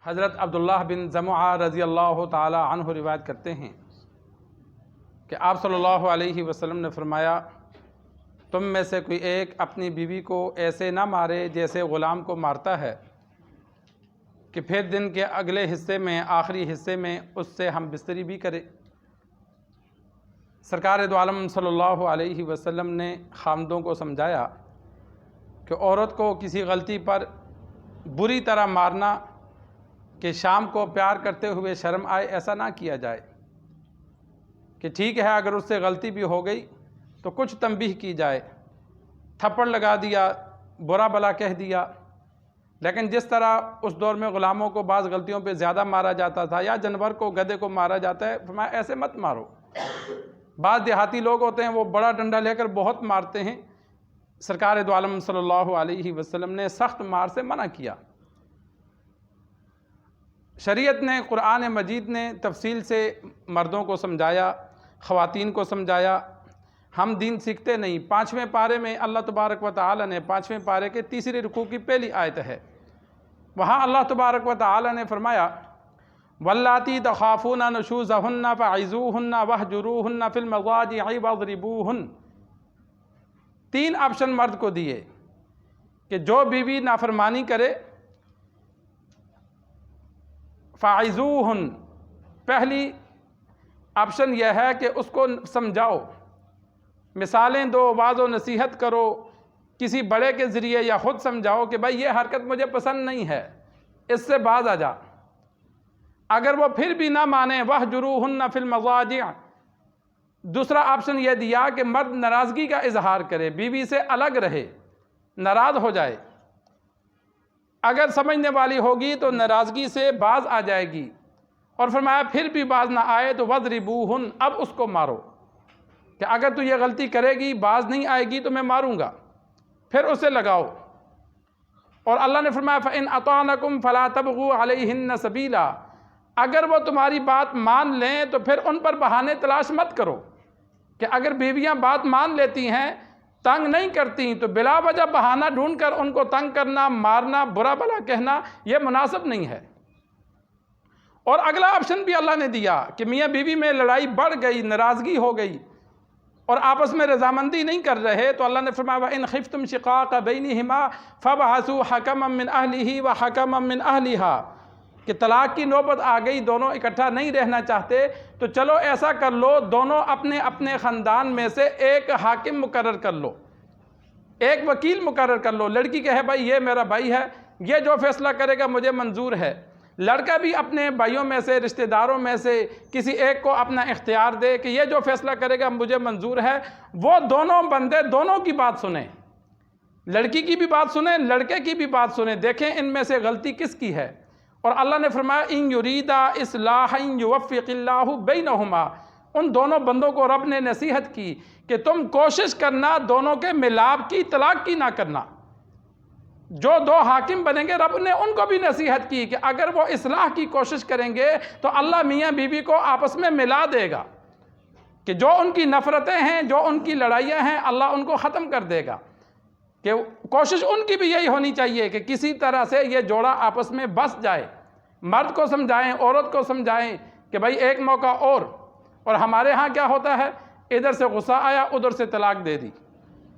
حضرت عبداللہ بن زمعہ رضی اللہ تعالی عنہ روایت کرتے ہیں کہ آپ صلی اللہ علیہ وسلم نے فرمایا، تم میں سے کوئی ایک اپنی بیوی کو ایسے نہ مارے جیسے غلام کو مارتا ہے کہ پھر دن کے اگلے حصے میں آخری حصے میں اس سے ہم بستری بھی کرے۔ سرکار دو عالم صلی اللہ علیہ وسلم نے خامدوں کو سمجھایا کہ عورت کو کسی غلطی پر بری طرح مارنا کہ شام کو پیار کرتے ہوئے شرم آئے، ایسا نہ کیا جائے کہ ٹھیک ہے اگر اس سے غلطی بھی ہو گئی تو کچھ تنبیہ کی جائے، تھپڑ لگا دیا، برا بلا کہہ دیا۔ لیکن جس طرح اس دور میں غلاموں کو بعض غلطیوں پہ زیادہ مارا جاتا تھا یا جانور کو، گدھے کو مارا جاتا ہے، فرمایا ایسے مت مارو۔ بعض دیہاتی لوگ ہوتے ہیں وہ بڑا ڈنڈا لے کر بہت مارتے ہیں، سرکار دو عالم صلی اللہ علیہ وسلم نے سخت مار سے منع کیا۔ شریعت نے، قرآن مجید نے تفصیل سے مردوں کو سمجھایا، خواتین کو سمجھایا۔ ہم دین سیکھتے نہیں۔ 5ویں پارے میں اللہ تبارک و تعالی نے 5ویں پارے کے تیسری رکوع کی پہلی آیت ہے، وہاں اللہ تبارک و تعالی نے فرمایا وَاللَّاتِي تَخَافُونَ نُشُوزَهُنَّ فَعِظُوهُنَّ وَاهْجُرُوهُنَّ فِي الْمَضَاجِعِ وَاضْرِبُوهُنَّ۔ 3 آپشن مرد کو دیے کہ جو بیوی نافرمانی کرے، فَعِظُوهُنَّ، پہلی آپشن یہ ہے کہ اس کو سمجھاؤ، مثالیں دو، واعظ و نصیحت کرو، کسی بڑے کے ذریعے یا خود سمجھاؤ کہ بھائی یہ حرکت مجھے پسند نہیں ہے، اس سے باز آ جا۔ اگر وہ پھر بھی نہ مانے، وَاهْجُرُوهُنَّ فِي الْمَضَاجِعِ، دوسرا آپشن یہ دیا کہ مرد ناراضگی کا اظہار کرے، بیوی سے الگ رہے، ناراض ہو جائے۔ اگر سمجھنے والی ہوگی تو ناراضگی سے باز آ جائے گی، اور فرمایا پھر بھی باز نہ آئے تو وَاضْرِبُوهُنَّ، اب اس کو مارو کہ اگر تو یہ غلطی کرے گی، باز نہیں آئے گی تو میں ماروں گا، پھر اسے لگاؤ۔ اور اللہ نے فرمایا فَإِنْ أَطَعْنَكُمْ فَلَا تَبْغُوا عَلَيْهِنَّ سَبِيلًا، اگر وہ تمہاری بات مان لیں تو پھر ان پر بہانے تلاش مت کرو کہ اگر بیویاں بات مان لیتی ہیں، تنگ نہیں کرتی، تو بلا وجہ بہانہ ڈھونڈ کر ان کو تنگ کرنا، مارنا، برا بلا کہنا یہ مناسب نہیں ہے۔ اور اگلا آپشن بھی اللہ نے دیا کہ میاں بیوی میں لڑائی بڑھ گئی، ناراضگی ہو گئی اور آپس میں رضامندی نہیں کر رہے، تو اللہ نے فرمایا وَإِنْ خِفْتُمْ شِقَاقَ بَيْنِهِمَا فَابْعَثُوا حَكَمًا مِّنْ أَهْلِهِ وَحَكَمًا مِّنْ أَهْلِهَا، کہ طلاق کی نوبت آ گئی، دونوں اکٹھا نہیں رہنا چاہتے، تو چلو ایسا کر لو، دونوں اپنے اپنے خاندان میں سے ایک حاکم مقرر کر لو، ایک وکیل مقرر کر لو۔ لڑکی کہے بھائی یہ میرا بھائی ہے، یہ جو فیصلہ کرے گا مجھے منظور ہے۔ لڑکا بھی اپنے بھائیوں میں سے، رشتہ داروں میں سے کسی ایک کو اپنا اختیار دے کہ یہ جو فیصلہ کرے گا مجھے منظور ہے۔ وہ دونوں بندے دونوں کی بات سنیں، لڑکی کی بھی بات سنیں، لڑکے کی بھی بات سنیں، دیکھیں ان میں سے غلطی کس کی ہے۔ اور اللہ نے فرمایا إِن يُرِيدَا إِصْلَاحًا يُوَفِّقِ اللَّهُ بَيْنَهُمَا، ان دونوں بندوں کو رب نے نصیحت کی کہ تم کوشش کرنا دونوں کے ملاپ کی، طلاق کی نہ کرنا۔ جو 2 حاکم بنیں گے، رب نے ان کو بھی نصیحت کی کہ اگر وہ اصلاح کی کوشش کریں گے تو اللہ میاں بیوی کو آپس میں ملا دے گا، کہ جو ان کی نفرتیں ہیں، جو ان کی لڑائیاں ہیں، اللہ ان کو ختم کر دے گا۔ کہ کوشش ان کی بھی یہی ہونی چاہیے کہ کسی طرح سے یہ جوڑا آپس میں بس جائے۔ مرد کو سمجھائیں، عورت کو سمجھائیں کہ بھائی ایک موقع اور ہمارے ہاں کیا ہوتا ہے، ادھر سے غصہ آیا، ادھر سے طلاق دے دی۔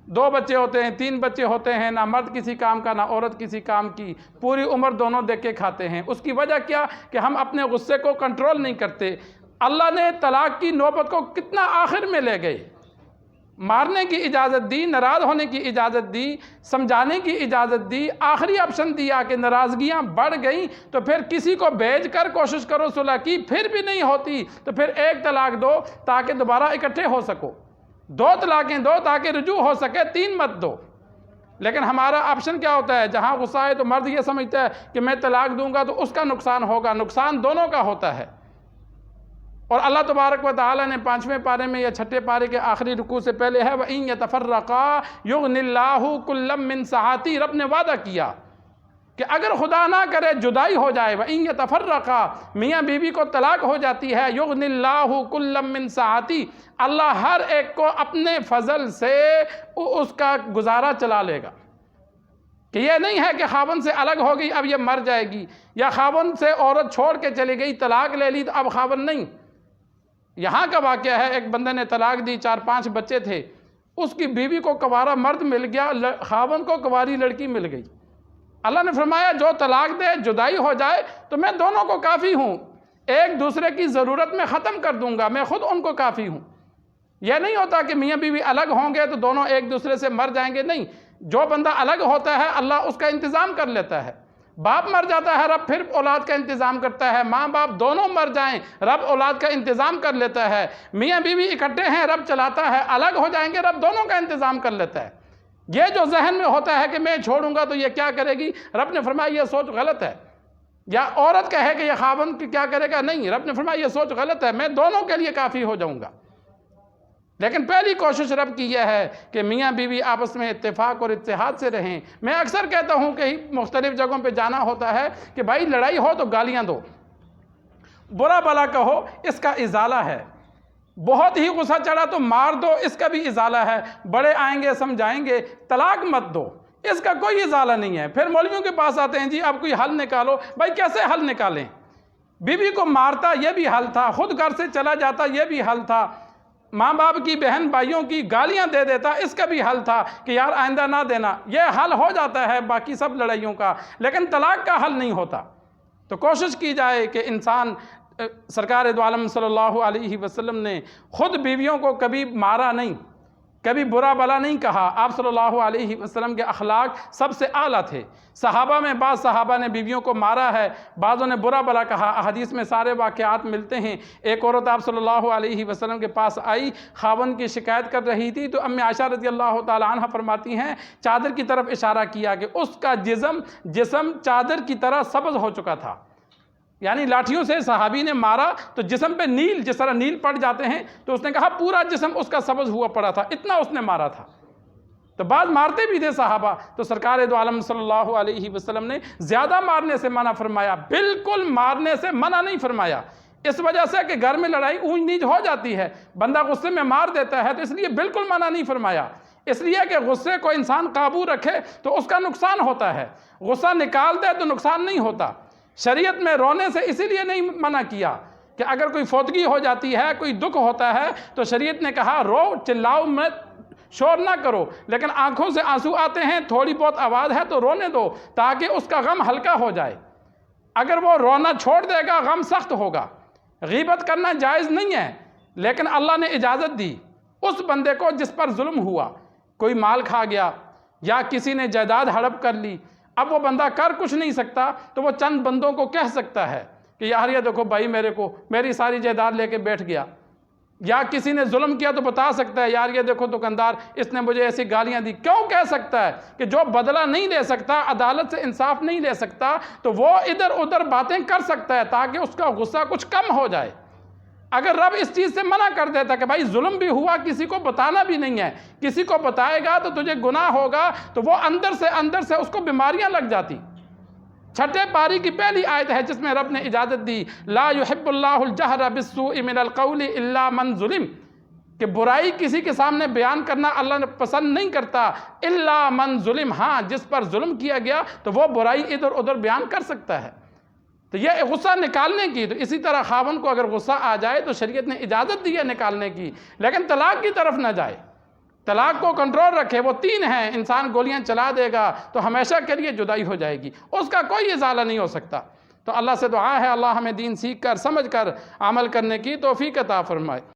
2 بچے ہوتے ہیں، 3 بچے ہوتے ہیں، نہ مرد کسی کام کا نہ عورت کسی کام کی، پوری عمر دونوں دیکھ کے کھاتے ہیں۔ اس کی وجہ کیا کہ ہم اپنے غصے کو کنٹرول نہیں کرتے۔ اللہ نے طلاق کی نوبت کو کتنا آخر میں لے گئے، مارنے کی اجازت دی، ناراض ہونے کی اجازت دی، سمجھانے کی اجازت دی، آخری آپشن دیا کہ ناراضگیاں بڑھ گئیں تو پھر کسی کو بھیج کر کوشش کرو صلح کی، پھر بھی نہیں ہوتی تو پھر 1 طلاق دو تاکہ دوبارہ اکٹھے ہو سکو، 2 طلاقیں دو تاکہ رجوع ہو سکے، 3 مت دو۔ لیکن ہمارا آپشن کیا ہوتا ہے، جہاں غصہ ہے تو مرد یہ سمجھتا ہے کہ میں طلاق دوں گا تو اس کا نقصان ہوگا، نقصان دونوں کا ہوتا ہے۔ اور اللہ تبارک و تعالی نے 5ویں پارے میں یا 6 پارے کے آخری رکوع سے پہلے ہے وَإِن يَتَفَرَّقَا يُغْنِ اللَّهُ كُلًّا مِّن سَعَتِهِ، رب نے وعدہ کیا کہ اگر خدا نہ کرے جدائی ہو جائے، وَإِن يَتَفَرَّقَا، میاں بیوی کو طلاق ہو جاتی ہے، يُغْنِ اللَّهُ كُلًّا مِّن سَعَتِهِ، اللہ ہر ایک کو اپنے فضل سے اس کا گزارا چلا لے گا۔ کہ یہ نہیں ہے کہ خاوند سے الگ ہو گئی اب یہ مر جائے گی، یا خاوند سے عورت چھوڑ کے چلی گئی، طلاق لے لی تو اب خاوند نہیں۔ یہاں کا واقعہ ہے، ایک بندے نے طلاق دی، 4-5 بچے تھے، اس کی بیوی کو کنوارا مرد مل گیا، خاوند کو کنواری لڑکی مل گئی۔ اللہ نے فرمایا جو طلاق دے، جدائی ہو جائے تو میں دونوں کو کافی ہوں، ایک دوسرے کی ضرورت میں ختم کر دوں گا، میں خود ان کو کافی ہوں۔ یہ نہیں ہوتا کہ میاں بیوی الگ ہوں گے تو دونوں ایک دوسرے سے مر جائیں گے، نہیں، جو بندہ الگ ہوتا ہے اللہ اس کا انتظام کر لیتا ہے۔ باپ مر جاتا ہے، رب پھر اولاد کا انتظام کرتا ہے، ماں باپ دونوں مر جائیں رب اولاد کا انتظام کر لیتا ہے، میاں بیوی اکٹھے ہیں رب چلاتا ہے، الگ ہو جائیں گے رب دونوں کا انتظام کر لیتا ہے۔ یہ جو ذہن میں ہوتا ہے کہ میں چھوڑوں گا تو یہ کیا کرے گی، رب نے فرمایا یہ سوچ غلط ہے۔ یا عورت کہے کہ یہ خاوند کیا کرے گا، نہیں، رب نے فرمایا یہ سوچ غلط ہے، میں دونوں کے لیے کافی ہو جاؤں گا۔ لیکن پہلی کوشش رب کی یہ ہے کہ میاں بیوی آپس میں اتفاق اور اتحاد سے رہیں۔ میں اکثر کہتا ہوں کہ مختلف جگہوں پہ جانا ہوتا ہے کہ بھائی لڑائی ہو تو گالیاں دو، برا بھلا کہو، اس کا ازالہ ہے۔ بہت ہی غصہ چڑھا تو مار دو، اس کا بھی ازالہ ہے۔ بڑے آئیں گے سمجھائیں گے، طلاق مت دو، اس کا کوئی ازالہ نہیں ہے۔ پھر مولویوں کے پاس آتے ہیں، جی آپ کوئی حل نکالو۔ بھائی کیسے حل نکالیں؟ بیوی کو مارتا یہ بھی حل تھا، خود گھر سے چلا جاتا یہ بھی حل تھا، ماں باپ کی بہن بھائیوں کی گالیاں دے دیتا، اس کا بھی حل تھا کہ یار آئندہ نہ دینا، یہ حل ہو جاتا ہے باقی سب لڑائیوں کا، لیکن طلاق کا حل نہیں ہوتا۔ تو کوشش کی جائے کہ انسان، سرکار دو عالم صلی اللہ علیہ وسلم نے خود بیویوں کو کبھی مارا نہیں، کبھی برا بھلا نہیں کہا۔ آپ صلی اللہ علیہ وسلم کے اخلاق سب سے اعلیٰ تھے۔ صحابہ میں بعض صحابہ نے بیویوں کو مارا ہے، بعضوں نے برا بھلا کہا، احادیث میں سارے واقعات ملتے ہیں۔ ایک عورت آپ صلی اللہ علیہ وسلم کے پاس آئی، خاوند کی شکایت کر رہی تھی، تو امی عائشہ رضی اللہ تعالی عنہ فرماتی ہیں چادر کی طرف اشارہ کیا کہ اس کا جسم چادر کی طرح سبز ہو چکا تھا، یعنی لاٹھیوں سے صحابی نے مارا تو جسم پہ نیل، جس طرح نیل پڑ جاتے ہیں، تو اس نے کہا پورا جسم اس کا سبز ہوا پڑا تھا، اتنا اس نے مارا تھا۔ تو بعض مارتے بھی تھے صحابہ، تو سرکار دو عالم صلی اللہ علیہ وسلم نے زیادہ مارنے سے منع فرمایا، بالکل مارنے سے منع نہیں فرمایا، اس وجہ سے کہ گھر میں لڑائی اونچ نیچ ہو جاتی ہے، بندہ غصے میں مار دیتا ہے، تو اس لیے بالکل منع نہیں فرمایا۔ اس لیے کہ غصے کو انسان قابو رکھے تو اس کا نقصان ہوتا ہے، غصہ نکال دے تو نقصان نہیں ہوتا۔ شریعت میں رونے سے اسی لیے نہیں منع کیا کہ اگر کوئی فوتگی ہو جاتی ہے، کوئی دکھ ہوتا ہے، تو شریعت نے کہا رو، چلاؤ مت، شور نہ کرو، لیکن آنکھوں سے آنسو آتے ہیں، تھوڑی بہت آواز ہے تو رونے دو تاکہ اس کا غم ہلکا ہو جائے۔ اگر وہ رونا چھوڑ دے گا غم سخت ہوگا۔ غیبت کرنا جائز نہیں ہے، لیکن اللہ نے اجازت دی اس بندے کو جس پر ظلم ہوا، کوئی مال کھا گیا یا کسی نے جائیداد ہڑپ کر لی، اب وہ بندہ کر کچھ نہیں سکتا تو وہ چند بندوں کو کہہ سکتا ہے کہ یار یہ دیکھو بھائی میری ساری جائیداد لے کے بیٹھ گیا، یا کسی نے ظلم کیا تو بتا سکتا ہے یار یہ دیکھو دکاندار اس نے مجھے ایسی گالیاں دی۔ کیوں کہہ سکتا ہے؟ کہ جو بدلہ نہیں لے سکتا، عدالت سے انصاف نہیں لے سکتا، تو وہ ادھر ادھر باتیں کر سکتا ہے تاکہ اس کا غصہ کچھ کم ہو جائے۔ اگر رب اس چیز سے منع کر دیتا کہ بھائی ظلم بھی ہوا، کسی کو بتانا بھی نہیں ہے، کسی کو بتائے گا تو تجھے گناہ ہوگا، تو وہ اندر سے اس کو بیماریاں لگ جاتی۔ چھٹے پاری کی پہلی آیت ہے جس میں رب نے اجازت دی، لا يحب اللہ الجہر بالسوء من القول الا من ظلم، کہ برائی کسی کے سامنے بیان کرنا اللہ نے پسند نہیں کرتا، الا من ظلم، ہاں جس پر ظلم کیا گیا تو وہ برائی ادھر ادھر بیان کر سکتا ہے۔ تو یہ غصہ نکالنے کی، تو اسی طرح خاوند کو اگر غصہ آ جائے تو شریعت نے اجازت دی ہے نکالنے کی، لیکن طلاق کی طرف نہ جائے، طلاق کو کنٹرول رکھے۔ وہ 3 ہیں، انسان گولیاں چلا دے گا تو ہمیشہ کے لیے جدائی ہو جائے گی، اس کا کوئی ازالہ نہیں ہو سکتا۔ تو اللہ سے دعا ہے اللہ ہمیں دین سیکھ کر سمجھ کر عمل کرنے کی توفیق عطا فرمائے۔